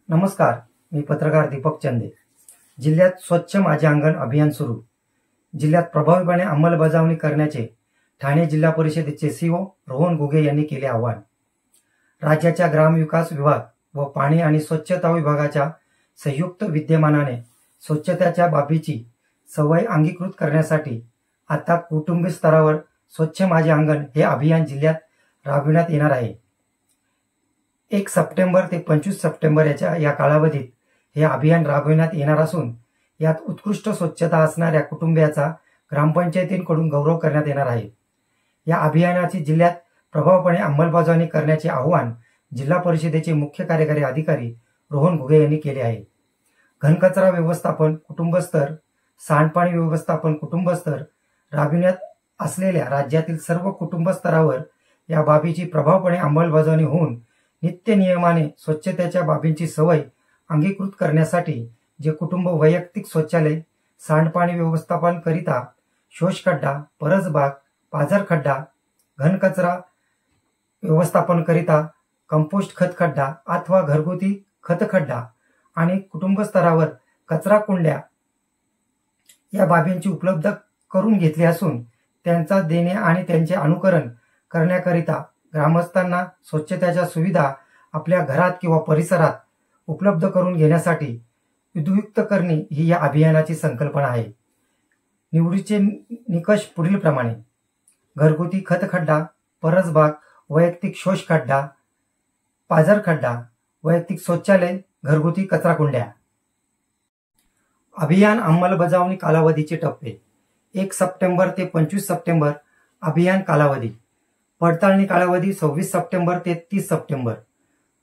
नमस्कार, मी पत्रकार दीपक चंदे। जिल्ह्यात स्वच्छ माझे अंगण अभियान सुरू। जिल्ह्यात प्रभावीपणे अंमलबजावणी करण्याचे ठाणे जिल्हा परिषदेचे सीओ रोहन घुगे यांनी केले आवाहन। राज्याच्या ग्रामविकास विभाग व पाणी आणि स्वच्छता विभागाच्या संयुक्त विद्यमानाने स्वच्छतेच्या बाबीची सवय अंगीकृत करण्यासाठी आता कुटुंबीय स्तरावर स्वच्छ माझे अंगण हे अभियान जिल्ह्यात राबविण्यात येणार आहे। 1 सप्टेंबर ते 25 सप्टेंबर या कालावधीत हे अभियान राबविण्यात येणार असून यात उत्कृष्ट स्वच्छता असणाऱ्या कुटुंबियाचा ग्रामपंचायतींकडून गौरव करण्यात येणार आहे। या अभियानाची जिल्ह्यात प्रभावीपणे अंमलबजावणी करण्याचे आवाहन जिल्हा परिषदेचे मुख्य कार्यकारी अधिकारी रोहन घुगे यांनी केले आहे। घनकचरा व्यवस्थापन कुटुंबस्तर, सांडपाणी व्यवस्थापन कुटुंबस्तर राबविण्यात असलेल्या राज्यातील सर्व कुटुंब स्तरावर या बाबीची प्रभावीपणे अंमलबजावणी होऊन नित्य नियमाने स्वच्छतेच्या बाबींची सवय अंगीकृत करण्यासाठी जे कुटुंब वैयक्तिक शौचालय, सांडपाणी व्यवस्थापन करिता शोषखड्डा, परसबाग, पाझर खड्डा, घनकचरा व्यवस्थापन करिता कंपोस्ट खत खड्डा अथवा घरगुती खत खड्डा आणि कुटुंब स्तरावर कचरा कुंड्या या बाबींची उपलब्ध करून घेतली असून त्यांचा देणे आणि त्यांचे अनुकरण करण्याकरिता ग्रामस्थांना स्वच्छतेच्या सुविधा आपल्या घरात किंवा परिसरात उपलब्ध करून घेण्यासाठी उद्युक्त करणे ही या अभियानाची संकल्पना आहे। निवडीचे निकष पुढीलप्रमाणे: घरगुती खत खड्डा, परसबाग, वैयक्तिक शोष खड्डा, पाझर खड्डा, वैयक्तिक शौचालय, घरगुती कचरा कुंड्या। अभियान अंमलबजावणी कालावधीचे टप्पे: 1 सप्टेंबर ते 25 सप्टेंबर अभियान कालावधी। पडताळणी कालावधी 26 सप्टेंबर ते 30 सप्टेंबर।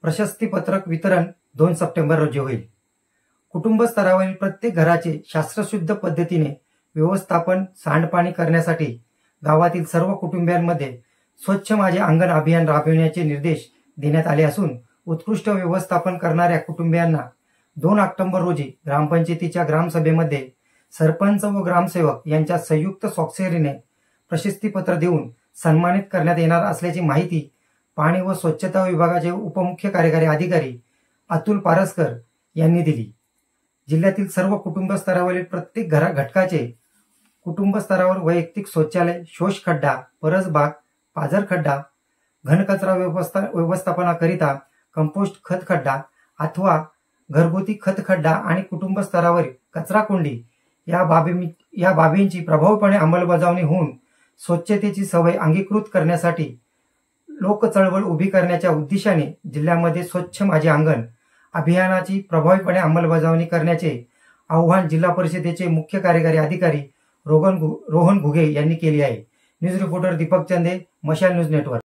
प्रशस्तीपत्रक वितरण 2 सप्टेंबर रोजी होईल। कुटुंब स्तरावरील प्रत्येक घराचे शास्त्रशुद्ध पद्धतीने व्यवस्थापन सांडपाणी करण्यासाठी गावातील सर्व कुटुंबियांमध्ये स्वच्छ माझे अंगण अभियान राबविण्याचे निर्देश देण्यात आले असून उत्कृष्ट व्यवस्थापन करणाऱ्या कुटुंबियांना 2 ऑक्टोबर रोजी ग्रामपंचायतीच्या ग्रामसभेमध्ये सरपंच व ग्रामसेवक यांच्या संयुक्त स्वाक्षरीने प्रशस्तीपत्र देऊन सन्मानित करण्यात येणार असल्याची माहिती पाणी व स्वच्छता विभागाचे उपमुख्य कार्यकारी अधिकारी अतुल पारसकर यांनी दिली। जिल्ह्यातील सर्व कुटुंब स्तरावरील प्रत्येक घटकाचे कुटुंब स्तरावर वैयक्तिक शौचालय, शोष खड्डा, परसबाग, पाझर खड्डा, घनकचरा व्यवस्थापनाकरिता कंपोस्ट खत खड्डा अथवा घरगुती खत खड्डा आणि कुटुंब स्तरावरील कचरा कुंडी या बाबींची प्रभावीपणे अंमलबजावणी होऊन स्वच्छतेची सवय अंगीकृत करण्यासाठी लोक चळवळ उभी करण्याच्या उद्देशाने जिल्ह्यामध्ये स्वच्छ माझे अंगण अभियानाची प्रभावीपणे अंमलबजावणी करण्याचे आवाहन जिल्हा परिषदेचे मुख्य कार्यकारी अधिकारी रोहन घुगे यांनी केले आहे। न्यूज रिपोर्टर दीपक चंदे, मशाल न्यूज नेटवर्क।